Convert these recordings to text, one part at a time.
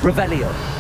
Revelio.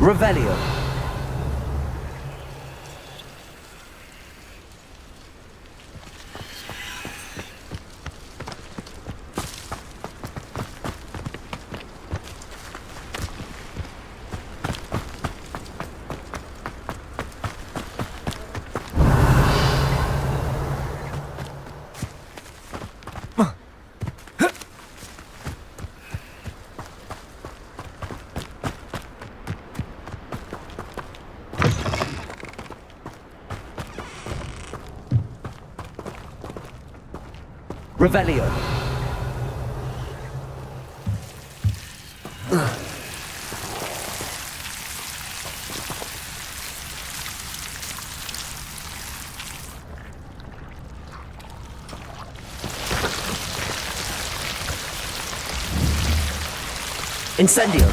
Revelio. Revelio. Incendio.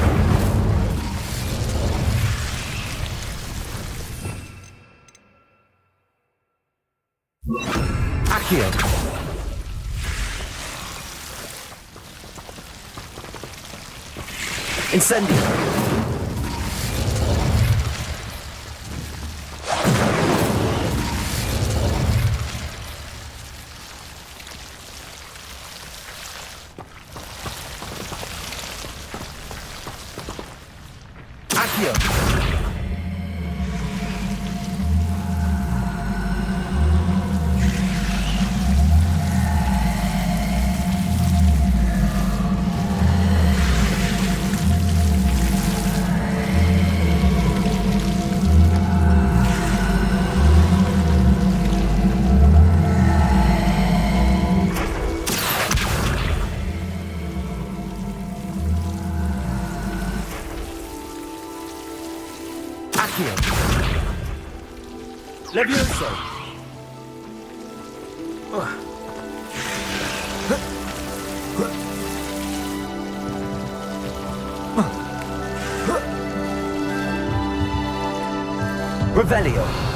Accio. Incendio. Accio. Accio. Levioso. Revelio.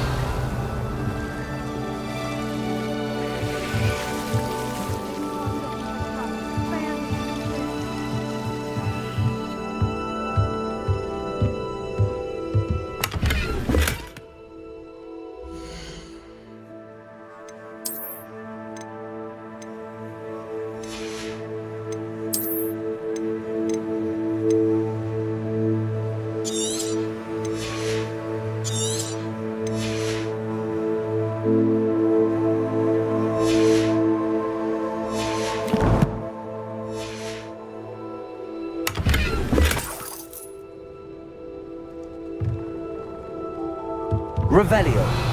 Revelio.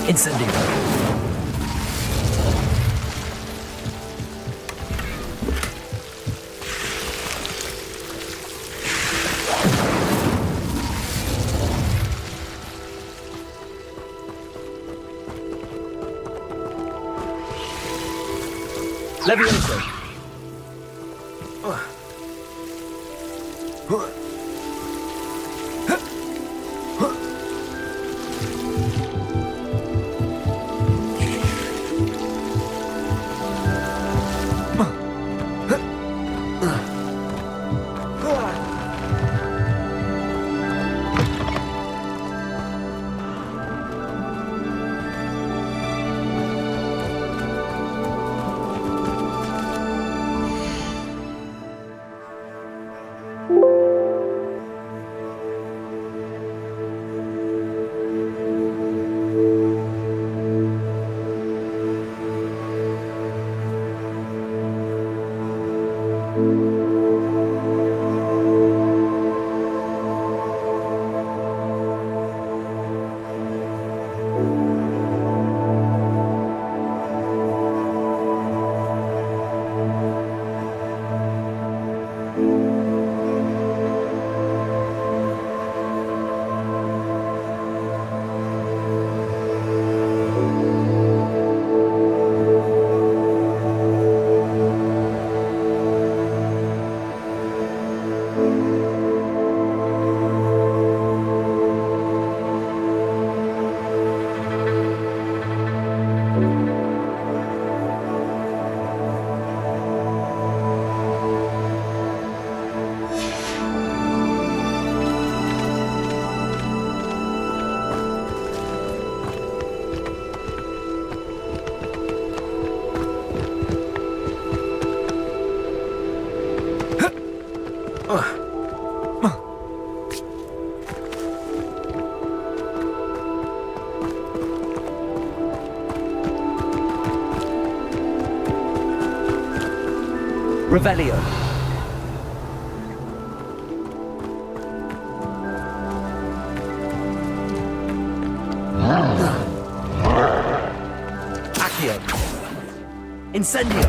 Incendio. Levioso. Revelio. Accio. Incendio.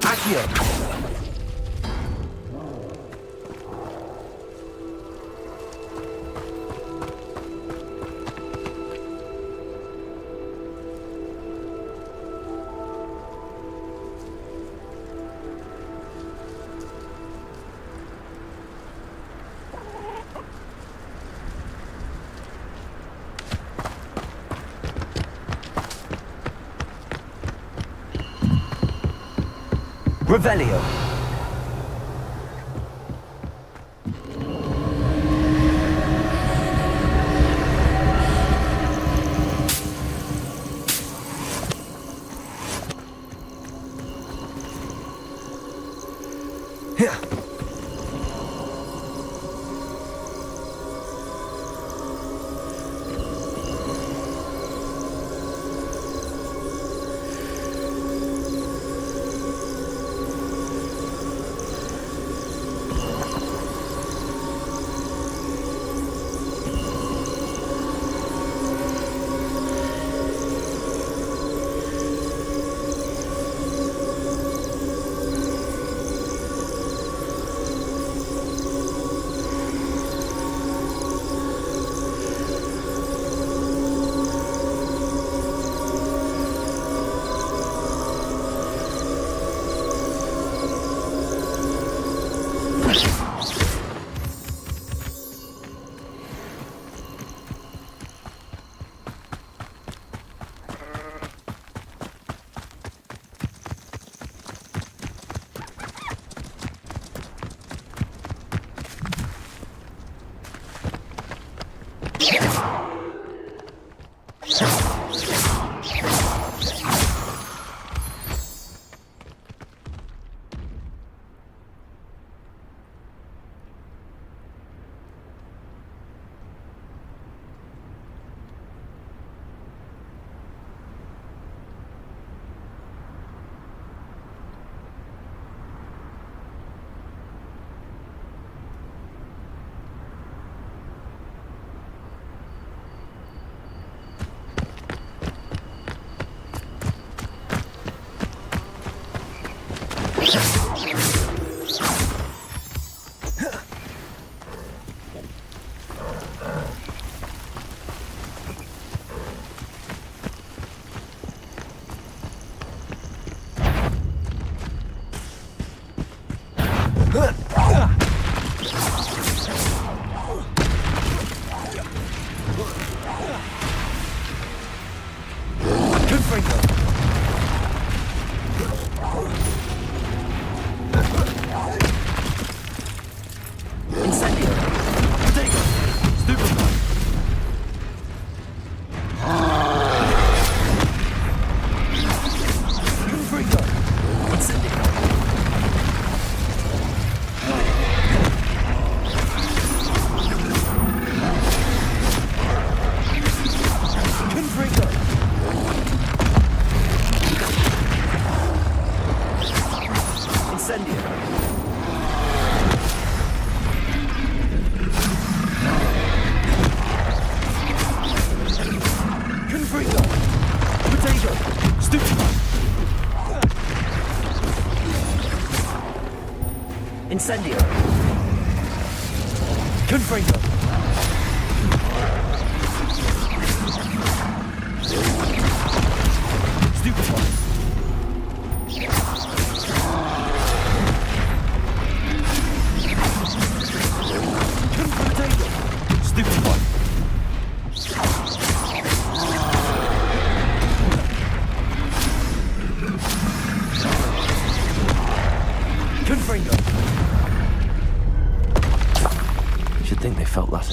Accio. Revelio. Confringo. Incendio. Potato. Stupefy. Confringo. Incendio. Confringo. Incendio. Confringo. Potato. Stupefy. Incendio. Confringo. Stupefy. Potato. Stupefy. Confringo. Should think they felt that.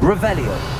Revelio.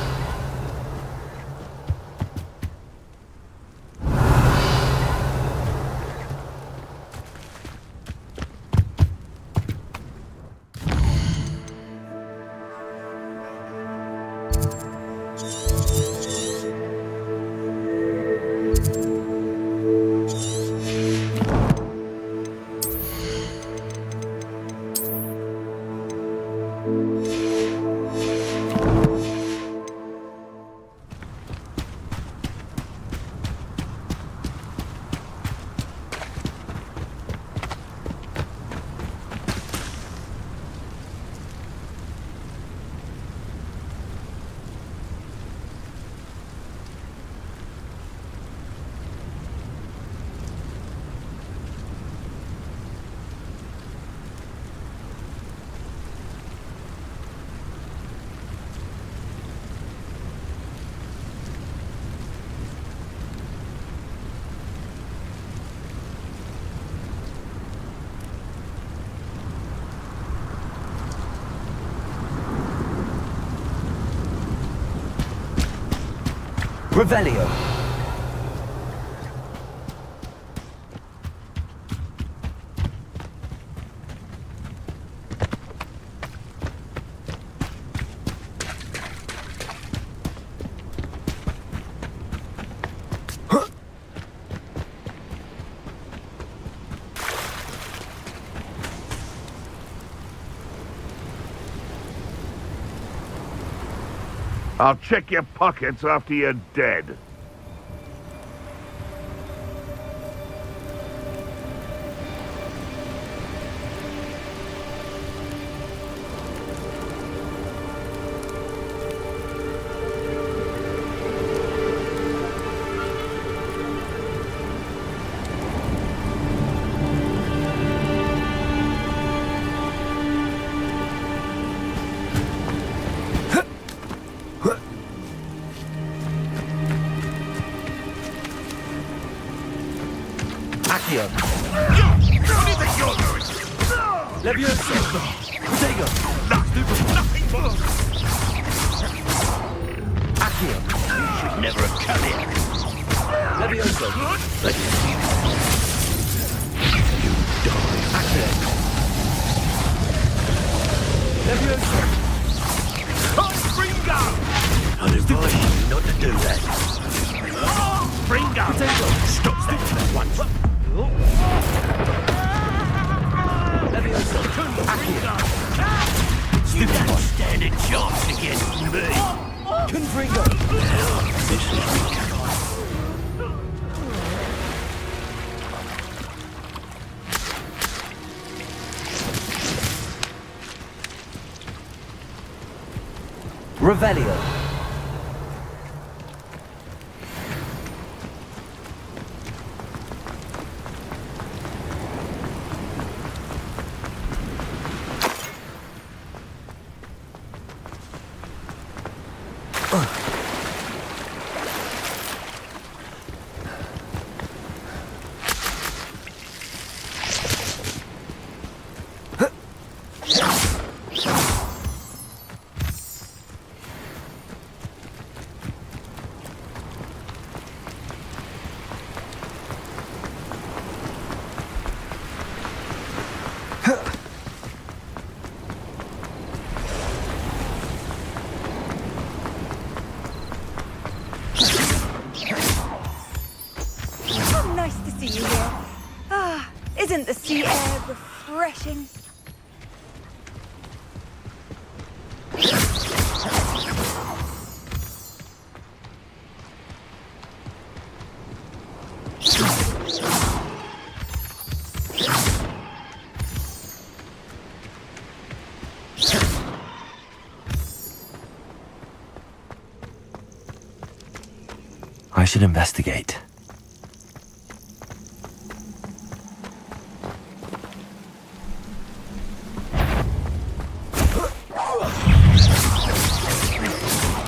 Revelio. I'll check your pockets after you're dead. Accio. What do you think you're doing? Levioso. Protego. Nothing more. Accio. You should never have come here. Levioso. You die. Accio. Levioso. Bringo! I'd advise you not to do that. Bringo! Stop that at once. Levioso. Accio. You don't stand a chance against me. Confringo. This is me. Revelio. Oh, nice to see you here. Ah, isn't the sea air refreshing? I should investigate.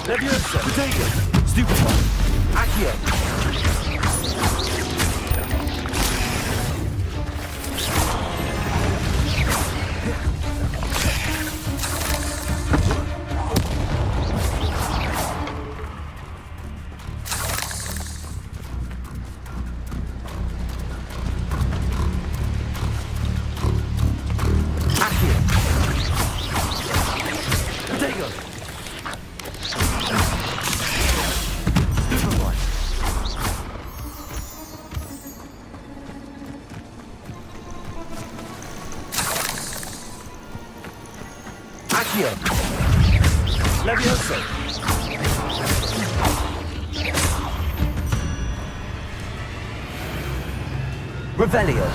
Leviosa. Protego. Stupefy. Accio. Accio. Protego. Stupefy. Accio. Levioso. Revelio.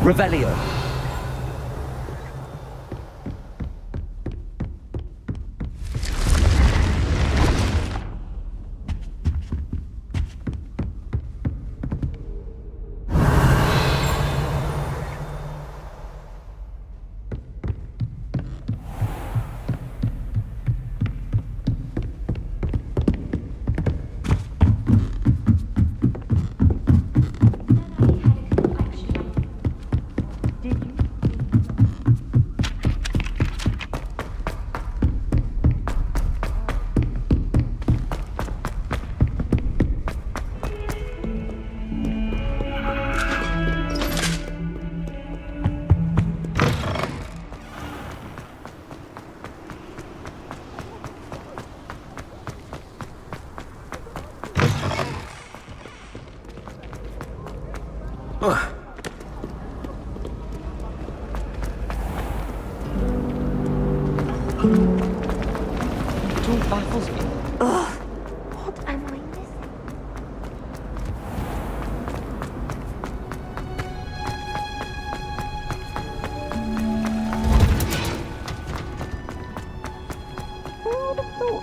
Revelio. It all baffles me. What am I missing?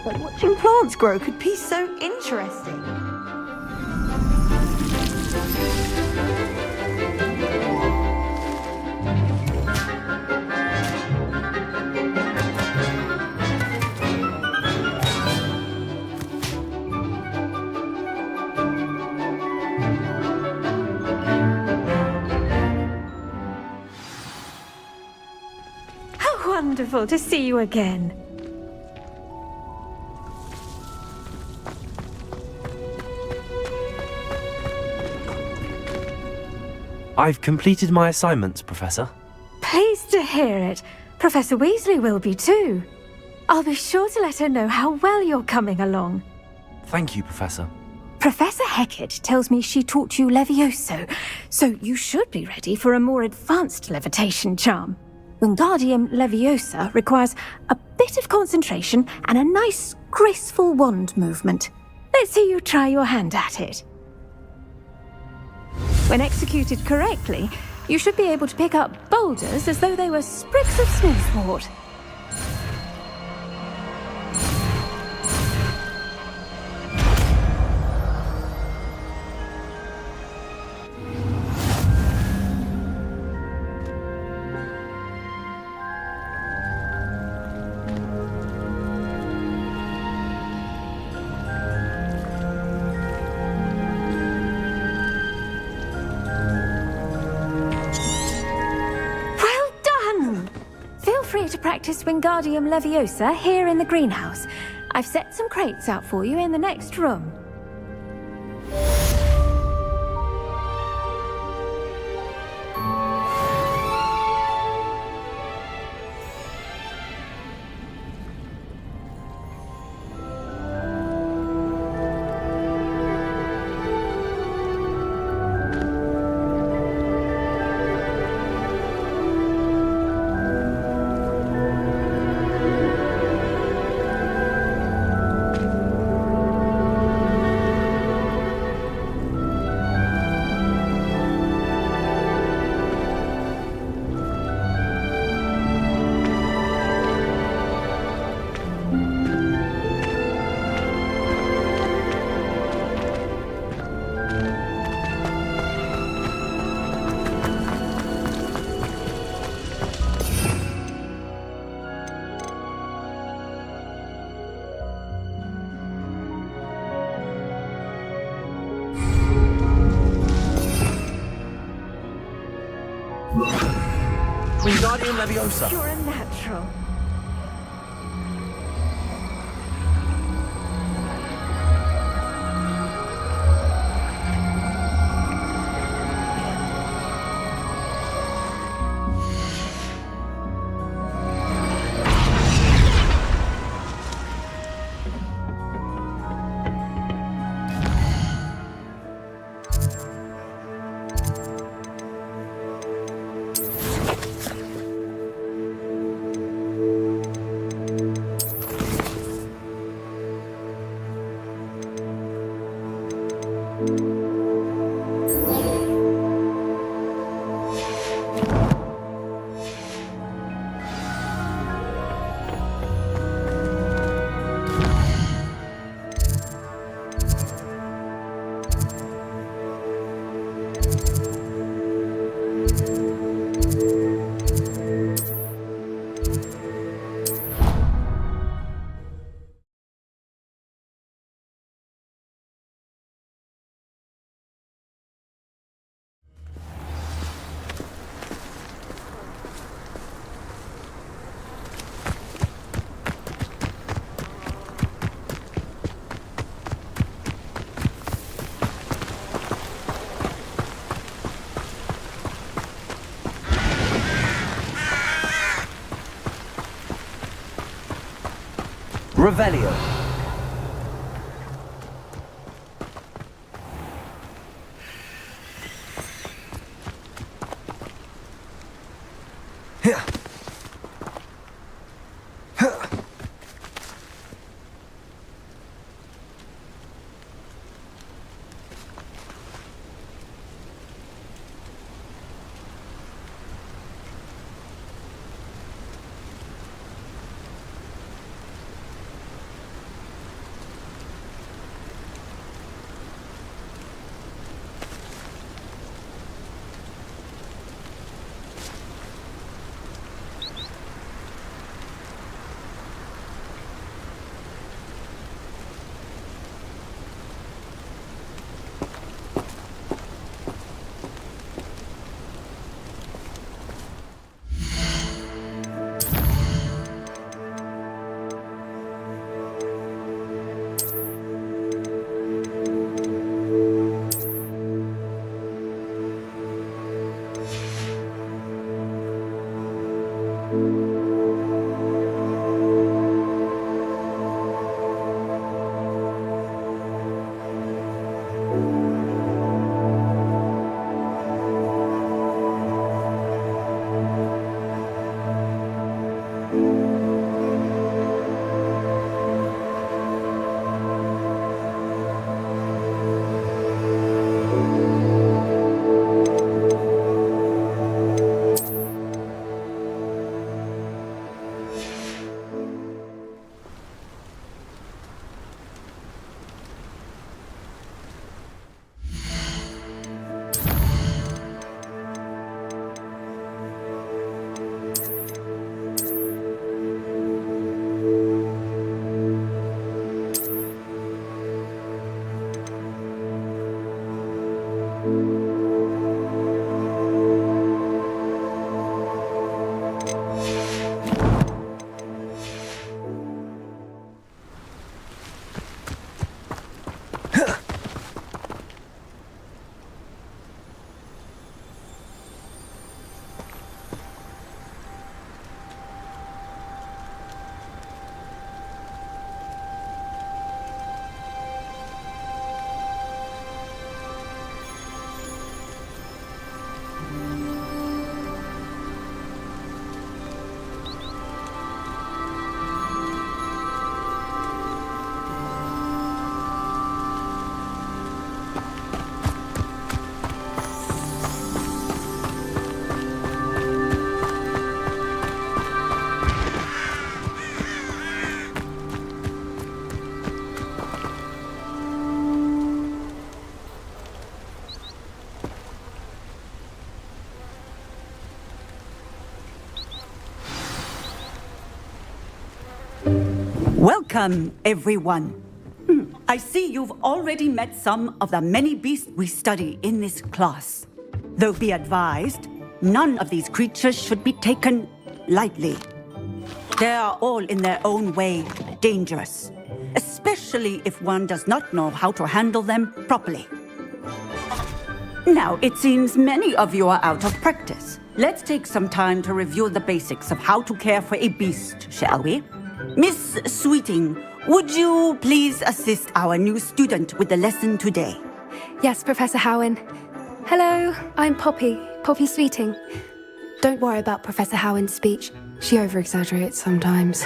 But watching plants grow could be so interesting. How wonderful to see you again. I've completed my assignments, Professor. Pleased to hear it. Professor Weasley will be too. I'll be sure to let her know how well you're coming along. Thank you, Professor. Professor Hecat tells me she taught you Levioso, so you should be ready for a more advanced levitation charm. Wingardium Leviosa requires a bit of concentration and a nice, graceful wand movement. Let's see you try your hand at it. When executed correctly, you should be able to pick up boulders as though they were sprigs of smoothwort. Free to practice Wingardium Leviosa here in the greenhouse. I've set some crates out for you in the next room. Wingardium Leviosa. You're a natural. Revelio. Welcome, everyone. I see you've already met some of the many beasts we study in this class. Though be advised, none of these creatures should be taken lightly. They are all in their own way dangerous, especially if one does not know how to handle them properly. Now, it seems many of you are out of practice. Let's take some time to review the basics of how to care for a beast, shall we? Miss Sweeting, would you please assist our new student with the lesson today? Yes, Professor Howen. Hello, I'm Poppy Sweeting. Don't worry about Professor Howen's speech. She over-exaggerates sometimes.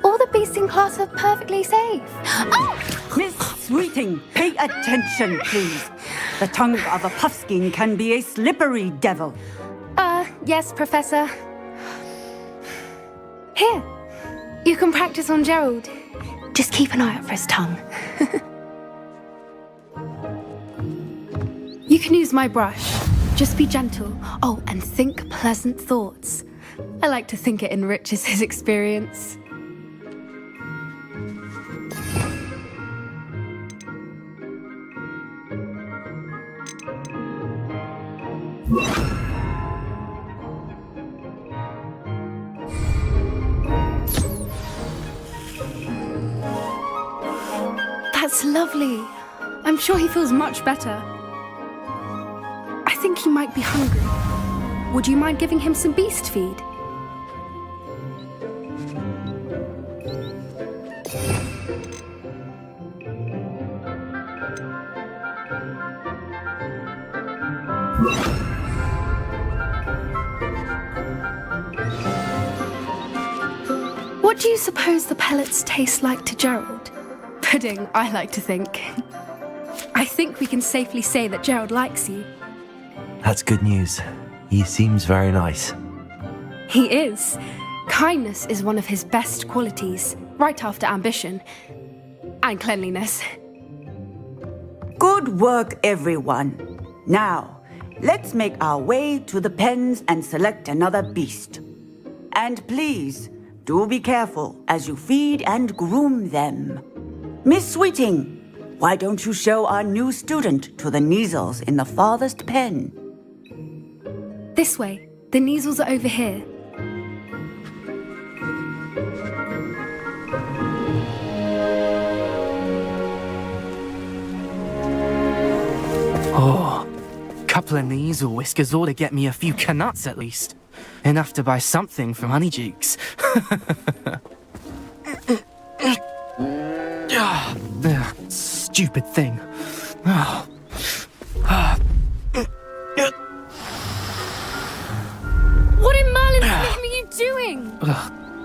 All the beasts in class are perfectly safe. Oh! Miss Sweeting, pay attention, please. The tongue of a puffskein can be a slippery devil. Yes, Professor. Here, you can practice on Gerald. Just keep an eye out for his tongue. You can use my brush. Just be gentle. Oh, and think pleasant thoughts. I like to think it enriches his experience. That's lovely. I'm sure he feels much better. I think he might be hungry. Would you mind giving him some beast feed? What do you suppose the pellets taste like to Gerald? Pudding, I like to think. I think we can safely say that Gerald likes you. That's good news. He seems very nice. He is. Kindness is one of his best qualities, right after ambition. And cleanliness. Good work, everyone. Now, let's make our way to the pens and select another beast. And please, do be careful as you feed and groom them. Miss Sweeting, why don't you show our new student to the Kneazles in the farthest pen? This way. The Kneazles are over here. Oh, couple of Kneazle whiskers ought to get me a few canuts at least. Enough to buy something from Honeydukes. Stupid thing. What in Merlin's name are you doing?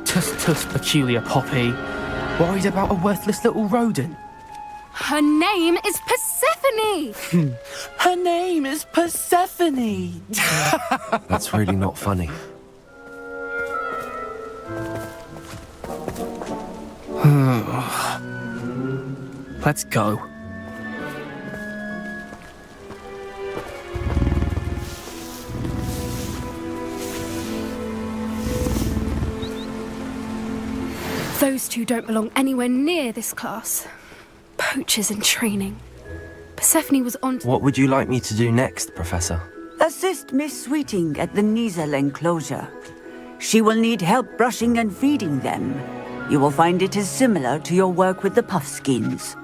Tuss, peculiar Poppy. Worried about a worthless little rodent. Her name is Persephone! Her name is Persephone! That's really not funny. Let's go. Those two don't belong anywhere near this class. Poachers in training. Persephone was on... What would you like me to do next, Professor? Assist Miss Sweeting at the Kneazle enclosure. She will need help brushing and feeding them. You will find it is similar to your work with the puffskeins.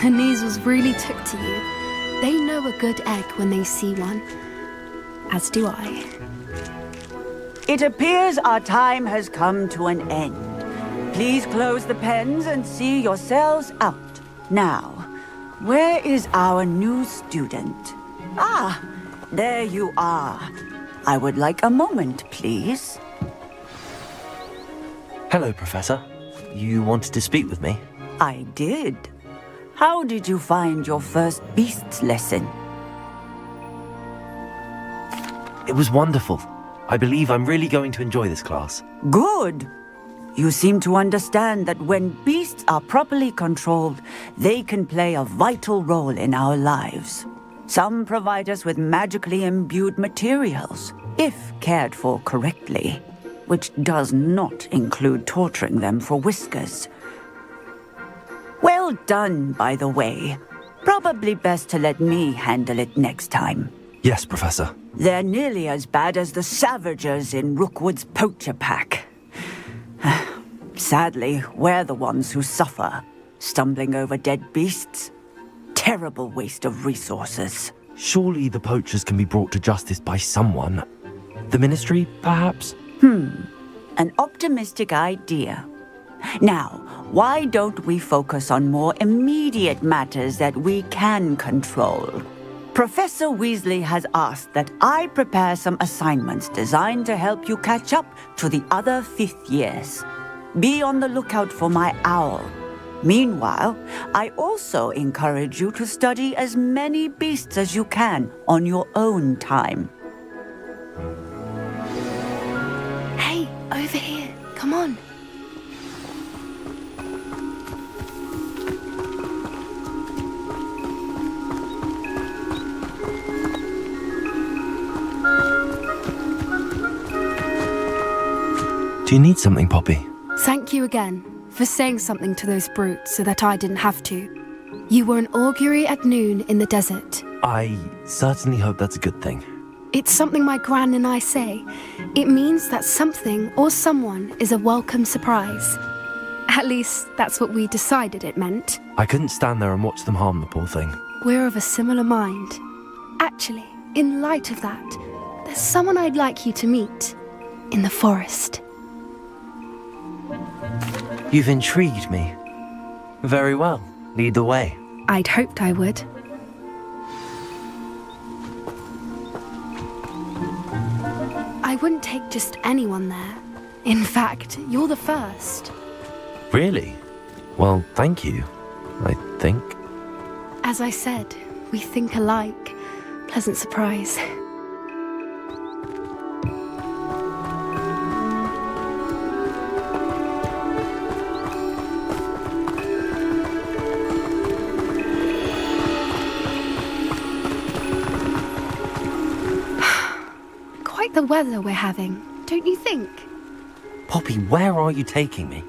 Her measles really took to you. They know a good egg when they see one. As do I. It appears our time has come to an end. Please close the pens and see yourselves out. Now, where is our new student? Ah, there you are. I would like a moment, please. Hello, Professor. You wanted to speak with me? I did. How did you find your first beasts lesson? It was wonderful. I believe I'm really going to enjoy this class. Good. You seem to understand that when beasts are properly controlled, they can play a vital role in our lives. Some provide us with magically imbued materials, if cared for correctly, which does not include torturing them for whiskers. Well done, by the way. Probably best to let me handle it next time. Yes, Professor. They're nearly as bad as the Savagers in Rookwood's poacher pack. Sadly, we're the ones who suffer, stumbling over dead beasts. Terrible waste of resources. Surely the poachers can be brought to justice by someone. The Ministry, perhaps? An optimistic idea. Now, why don't we focus on more immediate matters that we can control? Professor Weasley has asked that I prepare some assignments designed to help you catch up to the other fifth years. Be on the lookout for my owl. Meanwhile, I also encourage you to study as many beasts as you can on your own time. Hey, over here. Come on. Do you need something, Poppy? Thank you again for saying something to those brutes so that I didn't have to. You were an augury at noon in the desert. I certainly hope that's a good thing. It's something my gran and I say. It means that something or someone is a welcome surprise. At least, that's what we decided it meant. I couldn't stand there and watch them harm the poor thing. We're of a similar mind. Actually, in light of that, there's someone I'd like you to meet. In the forest. You've intrigued me. Very well. Lead the way. I'd hoped I would. I wouldn't take just anyone there. In fact, you're the first. Really? Well, thank you, I think. As I said, we think alike. Pleasant surprise. Quite the weather we're having, don't you think? Poppy, where are you taking me?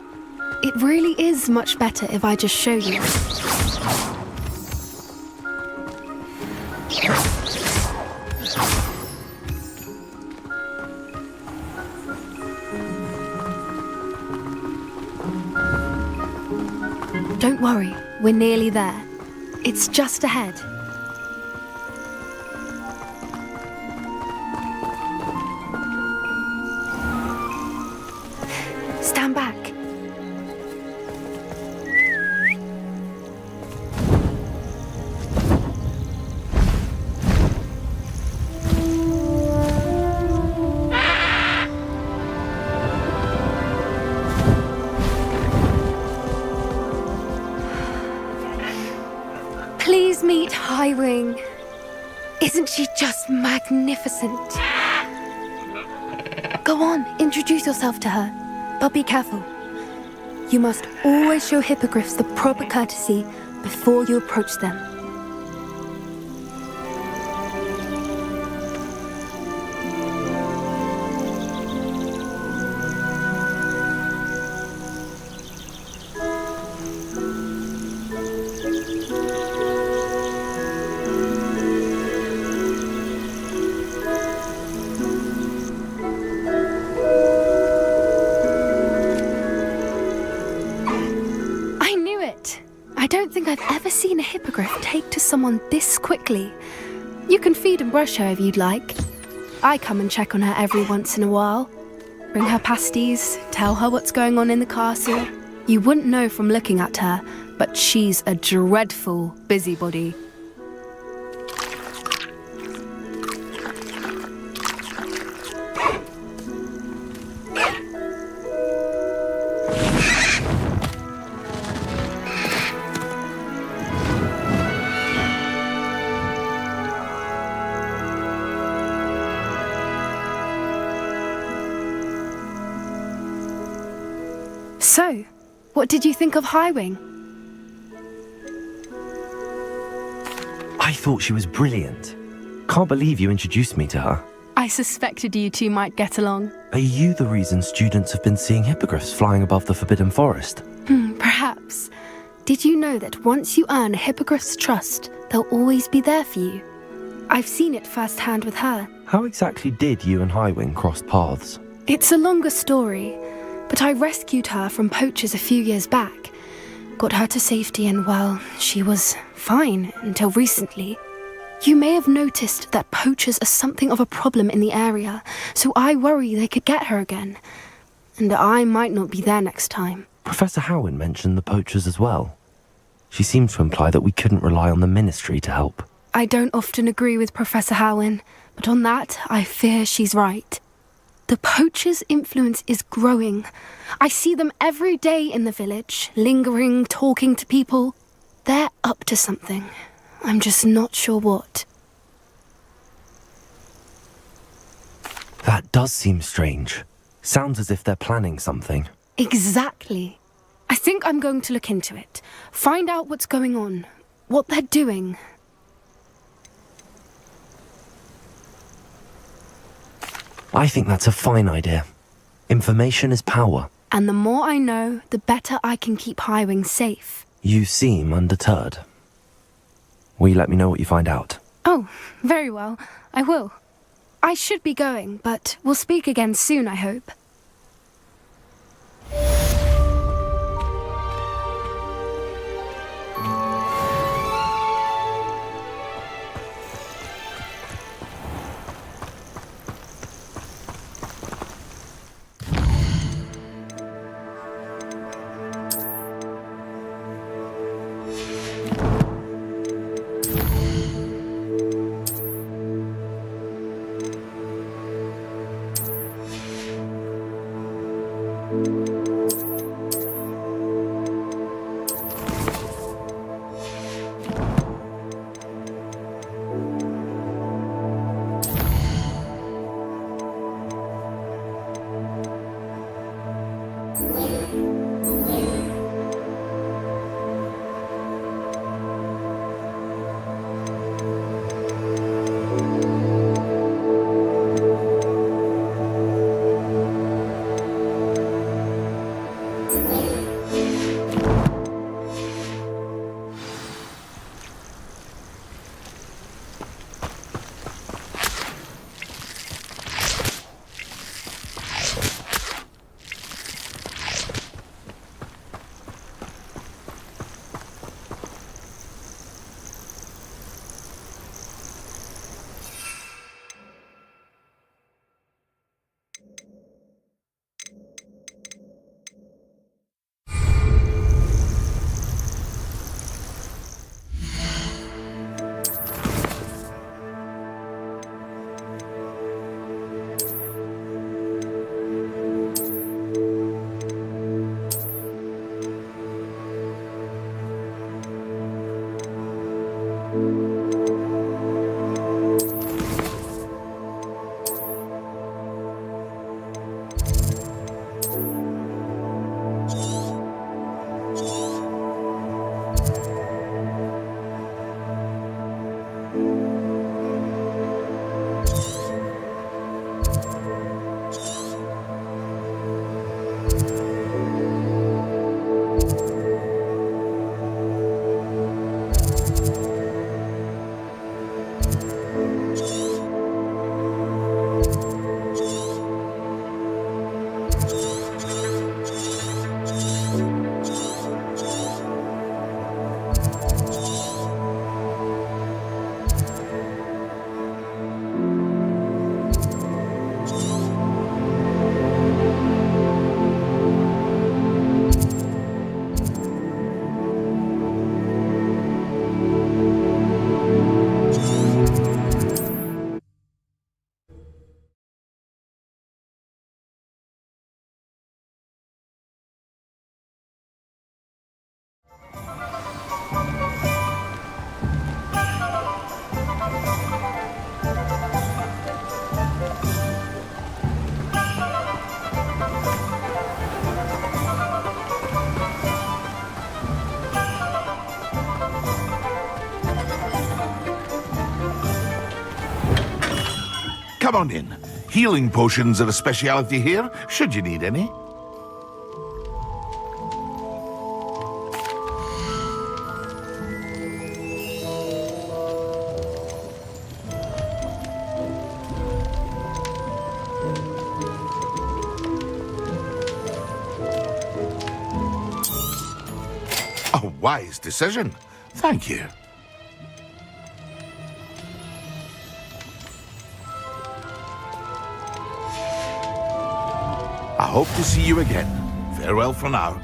It really is much better if I just show you. Don't worry, we're nearly there. It's just ahead. Stand back. Please meet Highwing. Isn't she just magnificent? Go on, introduce yourself to her. But be careful. You must always show hippogriffs the proper courtesy before you approach them. I don't think I've ever seen a hippogriff take to someone this quickly. You can feed and brush her if you'd like. I come and check on her every once in a while. Bring her pasties, tell her what's going on in the castle. You wouldn't know from looking at her, but she's a dreadful busybody. So, what did you think of Highwing? I thought she was brilliant. Can't believe you introduced me to her. I suspected you two might get along. Are you the reason students have been seeing hippogriffs flying above the Forbidden Forest? Perhaps. Did you know that once you earn a hippogriff's trust, they'll always be there for you? I've seen it firsthand with her. How exactly did you and Highwing cross paths? It's a longer story, but I rescued her from poachers a few years back. Got her to safety and, well, she was fine until recently. You may have noticed that poachers are something of a problem in the area, so I worry they could get her again. And I might not be there next time. Professor Howin mentioned the poachers as well. She seemed to imply that we couldn't rely on the Ministry to help. I don't often agree with Professor Howin, but on that, I fear she's right. The poachers' influence is growing. I see them every day in the village, lingering, talking to people. They're up to something. I'm just not sure what. That does seem strange. Sounds as if they're planning something. Exactly. I think I'm going to look into it. Find out what's going on, what they're doing. I think that's a fine idea. Information is power. And the more I know, the better I can keep Highwing safe. You seem undeterred. Will you let me know what you find out? Oh, very well. I will. I should be going, but we'll speak again soon, I hope. Come on in. Healing potions are a speciality here, should you need any. A wise decision. Thank you. I hope to see you again. Farewell for now.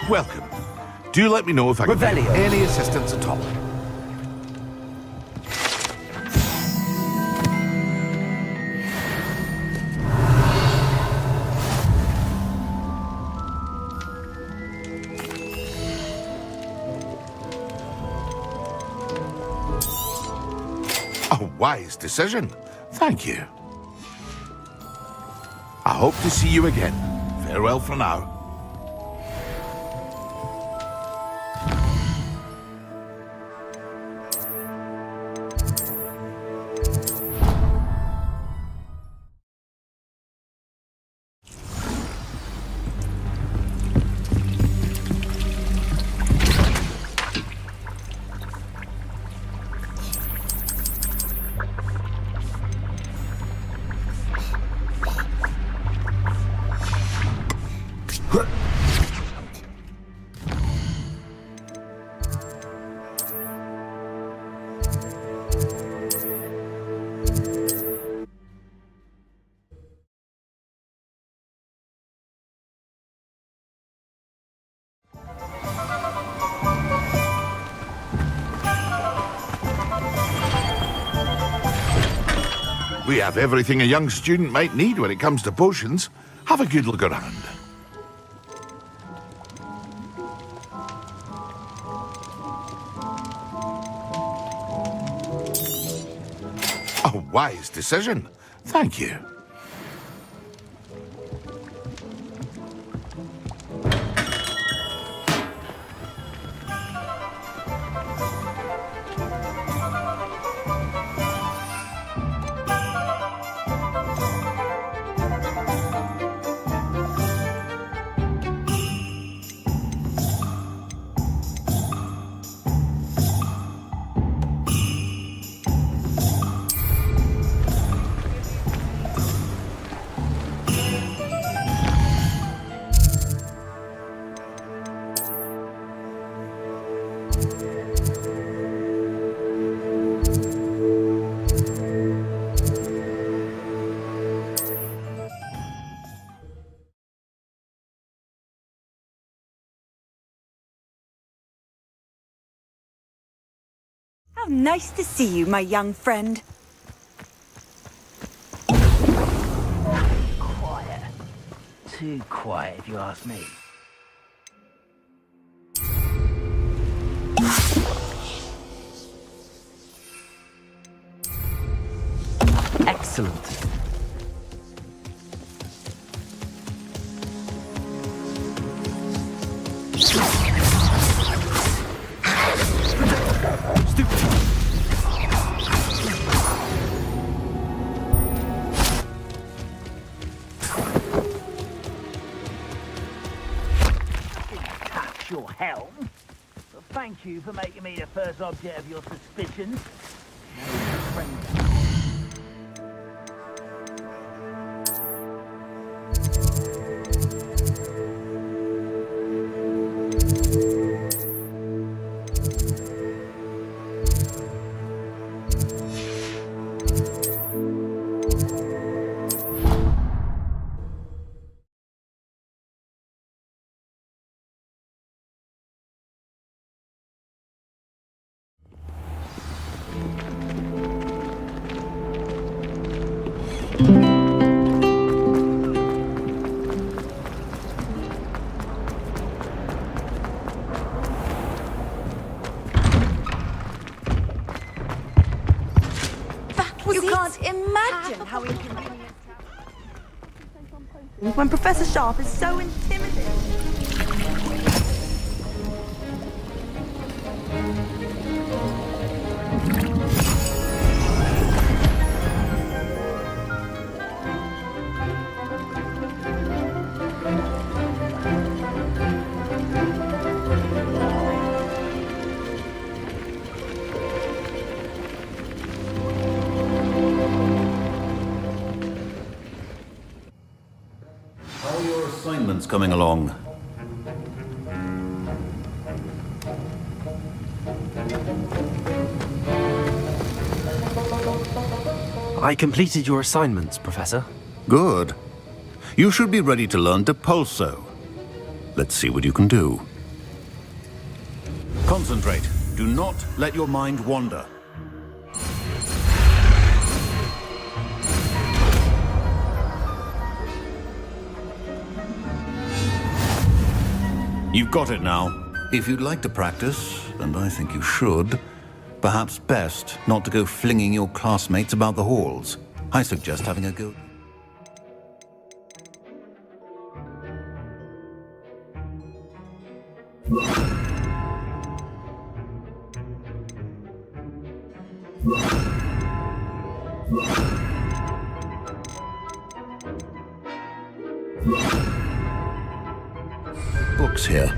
Welcome. Do let me know if I can Revelio. get any assistance at all. A wise decision. Thank you. I hope to see you again. Farewell for now. We have everything a young student might need when it comes to potions. Have a good look around. A wise decision. Thank you. nice to see you, my young friend. Quiet. Too quiet, if you ask me. Excellent. Touch your helm. But thank you for making me the first object of your suspicions. No friend. You can't imagine how inconvenient when Professor Sharp is so intimidating. How are your assignments coming along? I completed your assignments, Professor. Good. You should be ready to learn Depulso. Let's see what you can do. Concentrate. Do not let your mind wander. You've got it now. If you'd like to practice, and I think you should, perhaps best not to go flinging your classmates about the halls. I suggest having a go. Books here.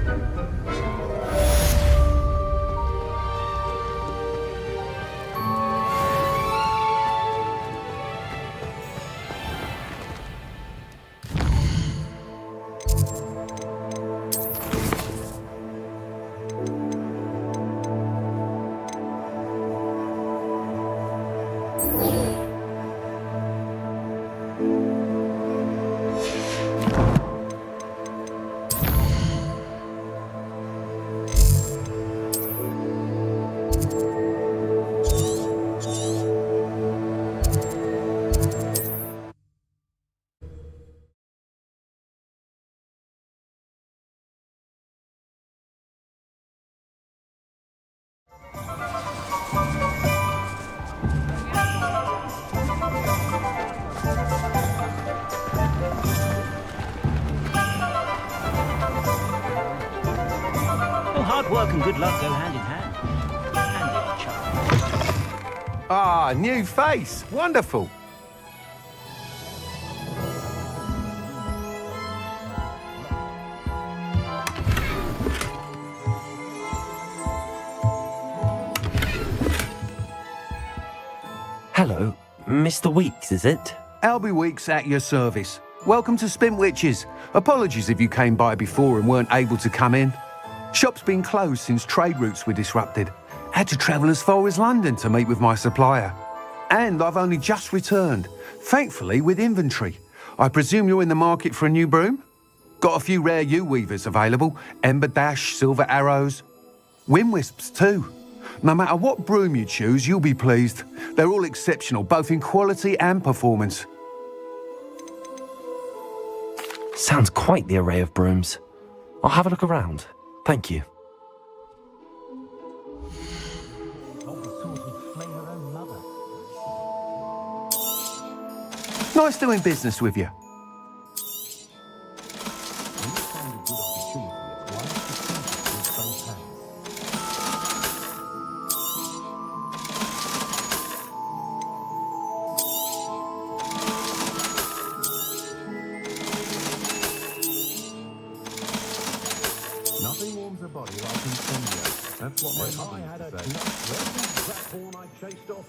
Well, hard work and good luck go hand in hand. And it, child. Ah, new face. Wonderful. Hello, Mr. Weeks, is it? Albie Weeks at your service. Welcome to Spintwitches. Apologies if you came by before and weren't able to come in. Shop's been closed since trade routes were disrupted. Had to travel as far as London to meet with my supplier. And I've only just returned, thankfully with inventory. I presume you're in the market for a new broom? Got a few rare yew weavers available, Ember Dash, Silver Arrows. Wind Wisps too. No matter what broom you choose, you'll be pleased. They're all exceptional, both in quality and performance. Sounds quite the array of brooms. I'll have a look around. Thank you. Nice doing business with you. Nothing warms a body like incendio. That's what my mother used to say. Crap horn I chased off.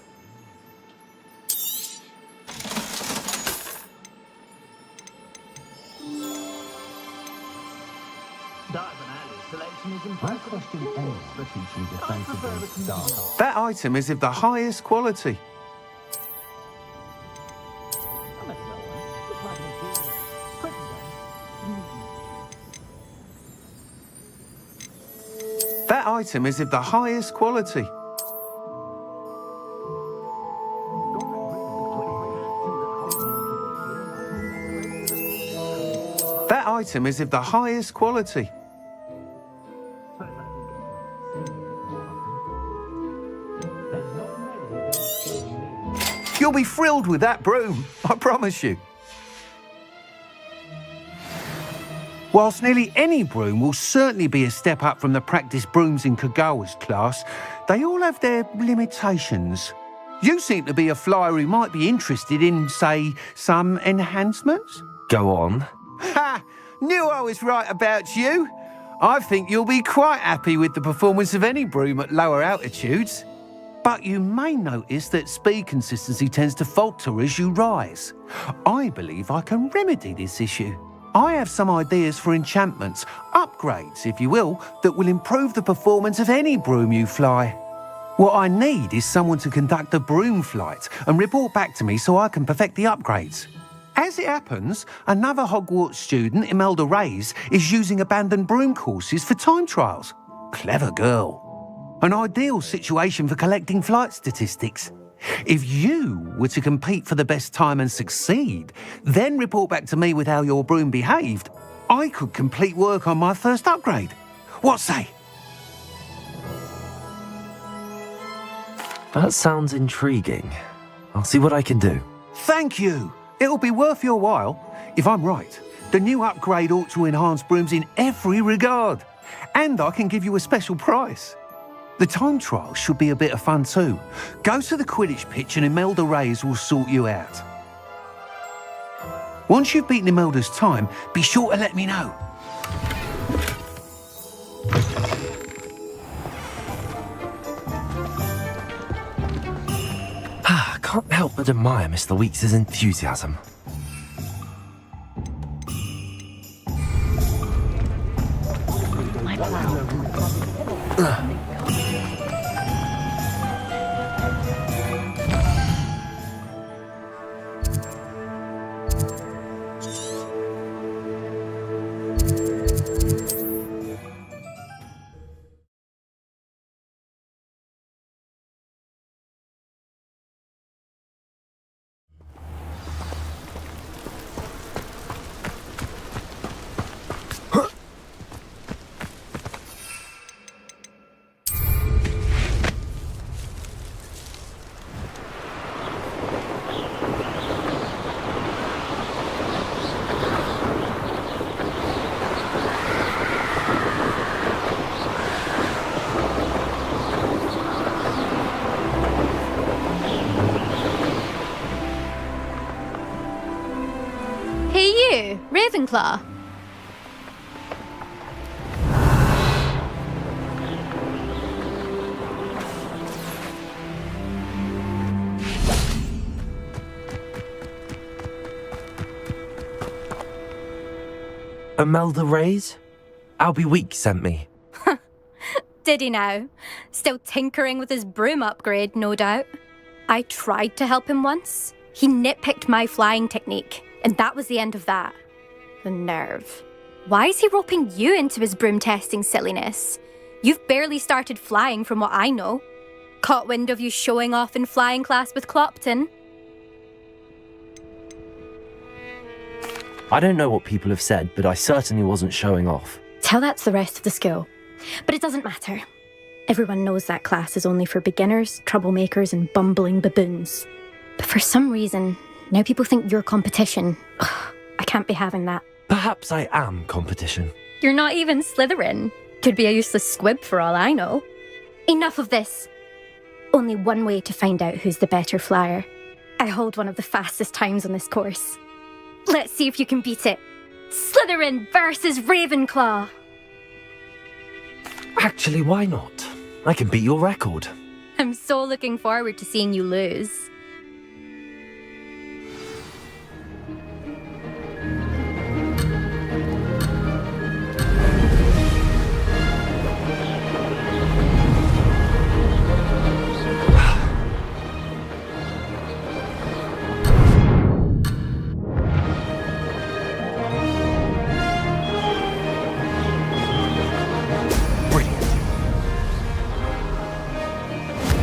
My question is, especially through defensive style. That item is of the highest quality. That item is of the highest quality. That item is of the highest quality. You'll be thrilled with that broom, I promise you. Whilst nearly any broom will certainly be a step up from the practice brooms in Kagawa's class, they all have their limitations. You seem to be a flyer who might be interested in, say, some enhancements? Go on. Ha! Knew I was right about you. I think you'll be quite happy with the performance of any broom at lower altitudes. But you may notice that speed consistency tends to falter as you rise. I believe I can remedy this issue. I have some ideas for enchantments, upgrades, if you will, that will improve the performance of any broom you fly. What I need is someone to conduct a broom flight and report back to me so I can perfect the upgrades. As it happens, another Hogwarts student, Imelda Reyes, is using abandoned broom courses for time trials. Clever girl. An ideal situation for collecting flight statistics. If you were to compete for the best time and succeed, then report back to me with how your broom behaved, I could complete work on my first upgrade. What say? That sounds intriguing. I'll see what I can do. Thank you. It'll be worth your while. If I'm right, the new upgrade ought to enhance brooms in every regard. And I can give you a special price. The time trial should be a bit of fun too. Go to the Quidditch pitch and Imelda Reyes will sort you out. Once you've beaten Imelda's time, be sure to let me know. I can't help but admire Mr. Weeks' enthusiasm. Ravenclaw. Imelda Reyes? Albie Week sent me. Did he now? Still tinkering with his broom upgrade, no doubt. I tried to help him once. He nitpicked my flying technique, and that was the end of that. The nerve. Why is he roping you into his broom testing silliness? You've barely started flying from what I know. Caught wind of you showing off in flying class with Clopton. I don't know what people have said, but I certainly wasn't showing off. Tell that to the rest of the school. But it doesn't matter. Everyone knows that class is only for beginners, troublemakers, and bumbling baboons. But for some reason, now people think you're competition. Ugh, I can't be having that. Perhaps I am competition. You're not even Slytherin. Could be a useless squib for all I know. Enough of this. Only one way to find out who's the better flyer. I hold one of the fastest times on this course. Let's see if you can beat it. Slytherin versus Ravenclaw. Actually, why not? I can beat your record. I'm so looking forward to seeing you lose.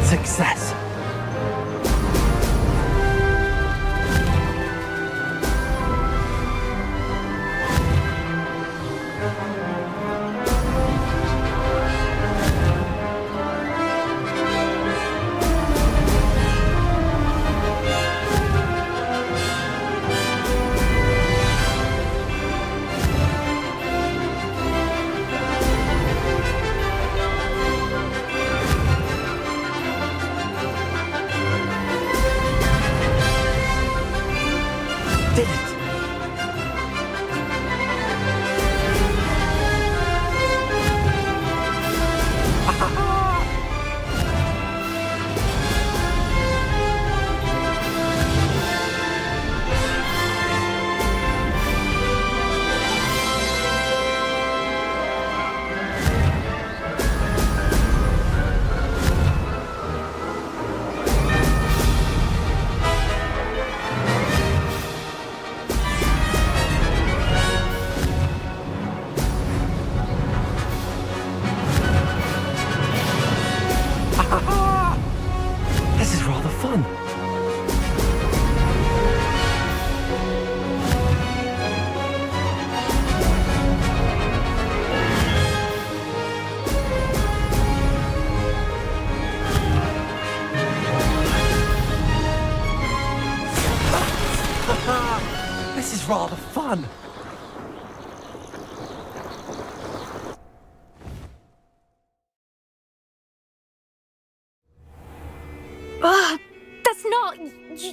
Success. Did it. This is rather fun. This is rather fun. Ugh, that's not...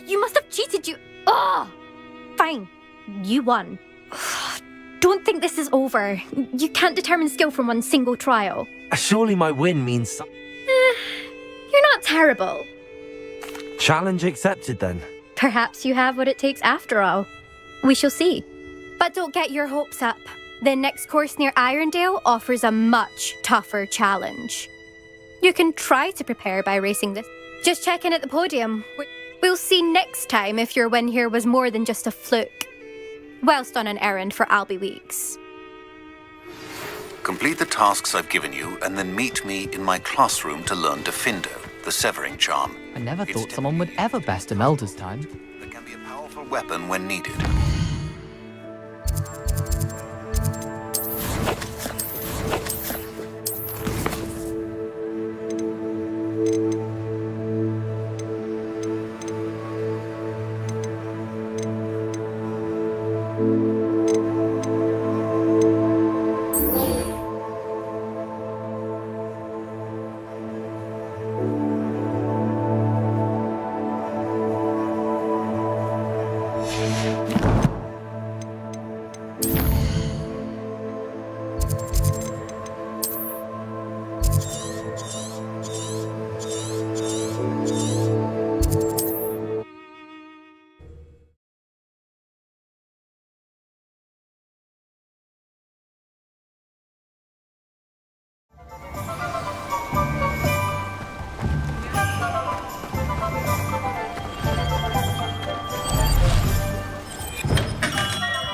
You must have cheated, you... Ugh! Fine. You won. Ugh, don't think this is over. You can't determine skill from one single trial. Surely my win means something. You're not terrible. Challenge accepted then. Perhaps you have what it takes after all. We shall see. But don't get your hopes up. The next course near Irondale offers a much tougher challenge. You can try to prepare by racing this. Just check in at the podium. We'll see next time if your win here was more than just a fluke. Whilst on an errand for Albie Weeks. Complete the tasks I've given you, and then meet me in my classroom to learn Diffindo, the severing charm. I never thought someone would ever best Imelda's time. It can be a powerful weapon when needed.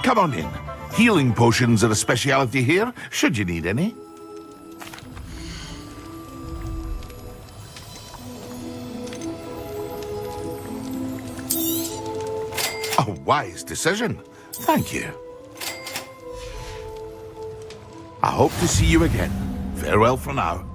Come on in. Healing potions are a speciality here, should you need any. A wise decision. Thank you. I hope to see you again. Farewell for now.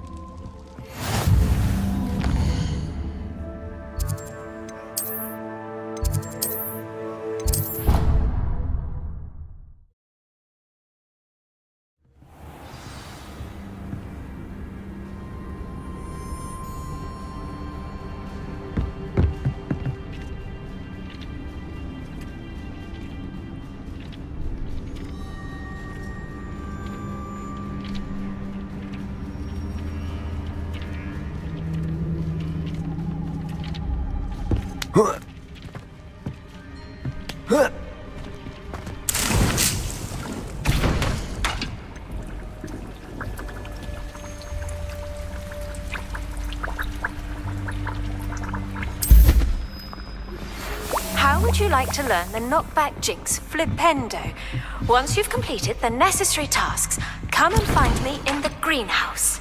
How would you like to learn the knockback jinx flipendo? Once you've completed the necessary tasks, come and find me in the greenhouse.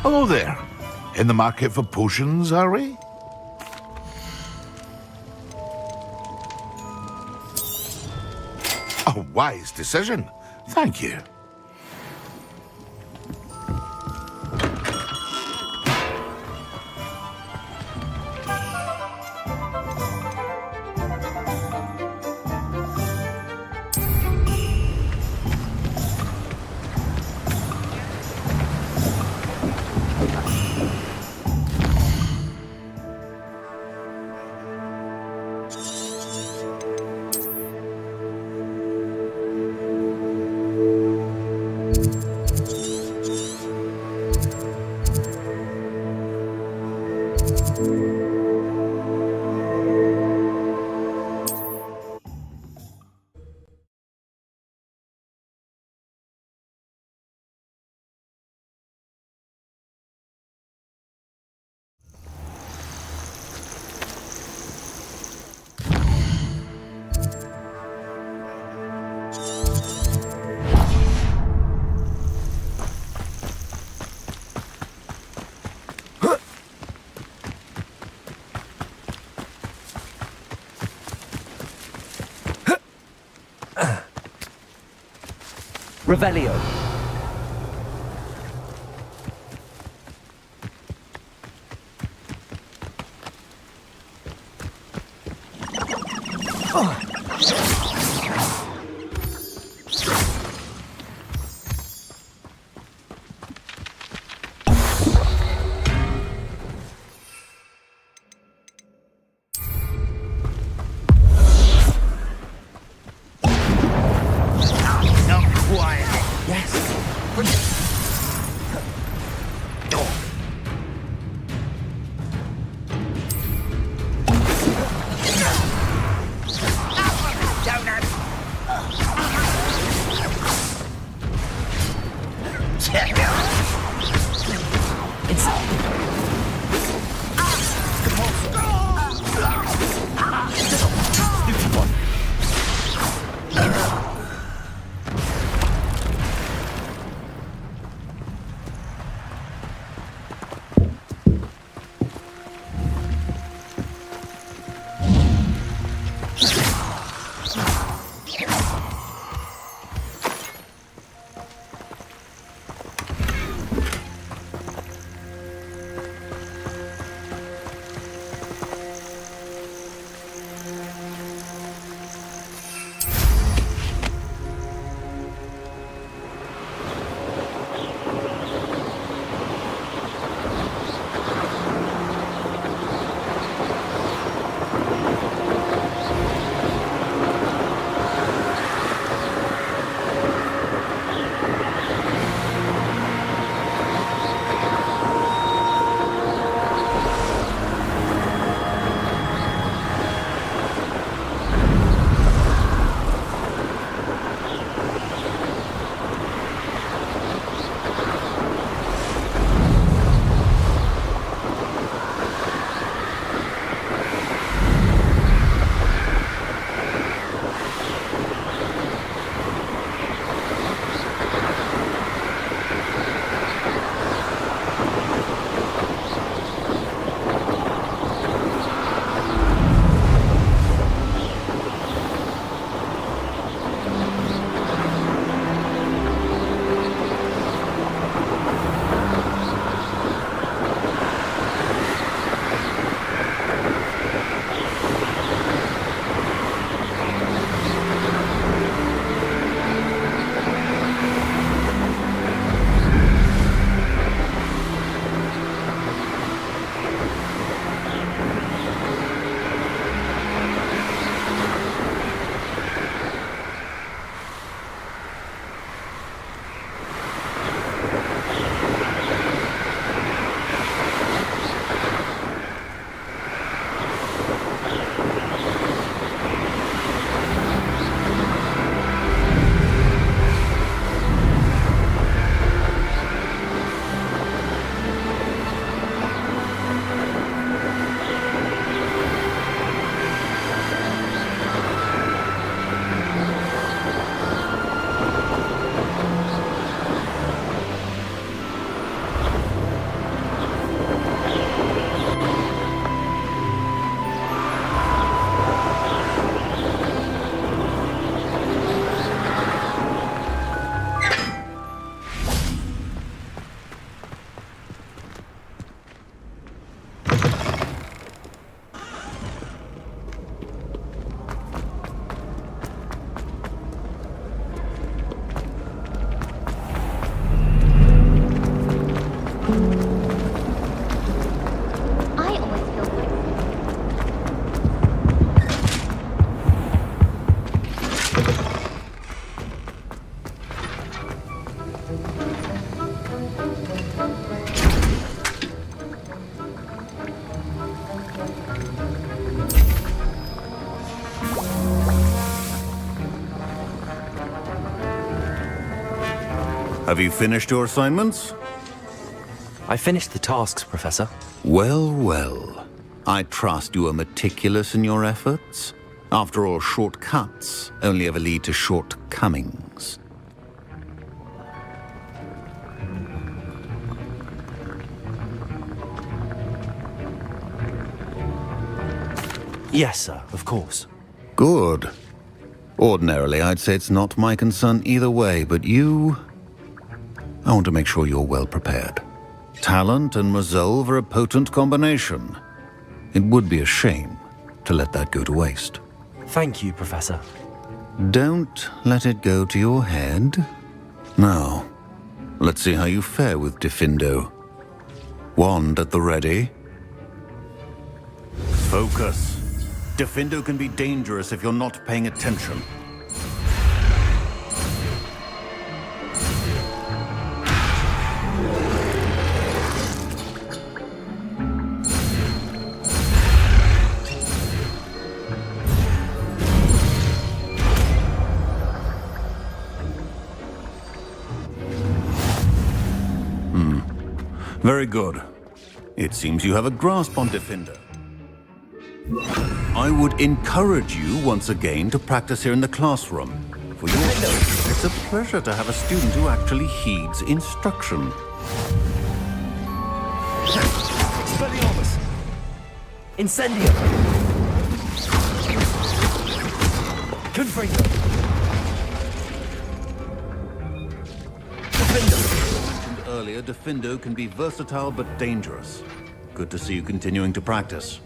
Hello there. In the market for potions, are we? A wise decision. Thank you. Revelio. quiet. Yes. Have you finished your assignments? I finished the tasks, Professor. Well, well. I trust you are meticulous in your efforts. After all, shortcuts only ever lead to shortcomings. Yes, sir, of course. Good. Ordinarily, I'd say it's not my concern either way, but you... I want to make sure you're well prepared. Talent and resolve are a potent combination. It would be a shame to let that go to waste. Thank you, Professor. Don't let it go to your head. Now, let's see how you fare with Diffindo. Wand at the ready. Focus. Diffindo can be dangerous if you're not paying attention. Very good. It seems you have a grasp on Defender. I would encourage you once again to practice here in the classroom. For your sake, it's a pleasure to have a student who actually heeds instruction. Expelliarmus! Incendio! Confringo! Defendo! As mentioned earlier, Defendo can be versatile but dangerous. Good to see you continuing to practice.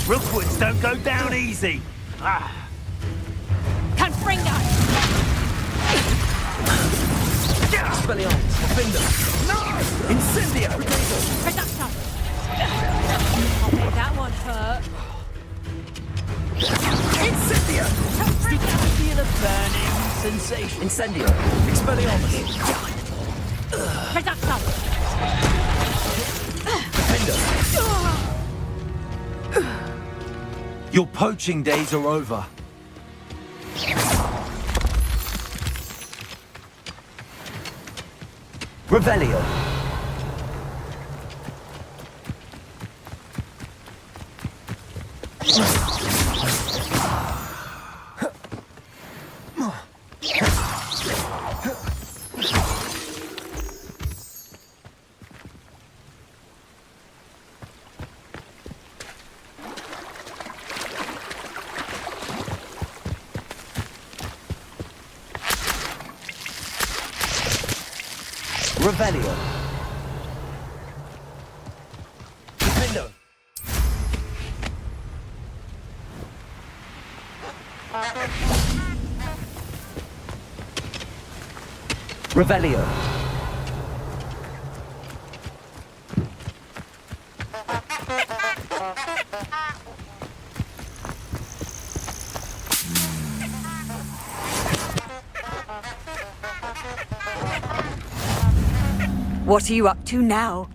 Rookwoods don't go down easy. Confringo! Expelliarmus! Defendo! No! Incendio! Reduction! Okay, that one hurt. Incendio! Did you feel a burning sensation? Incendio! Expelliarmus! Reduction! Defendo! Your poaching days are over. Revelio. Revelio. Defendo. Revelio. What are you up to now?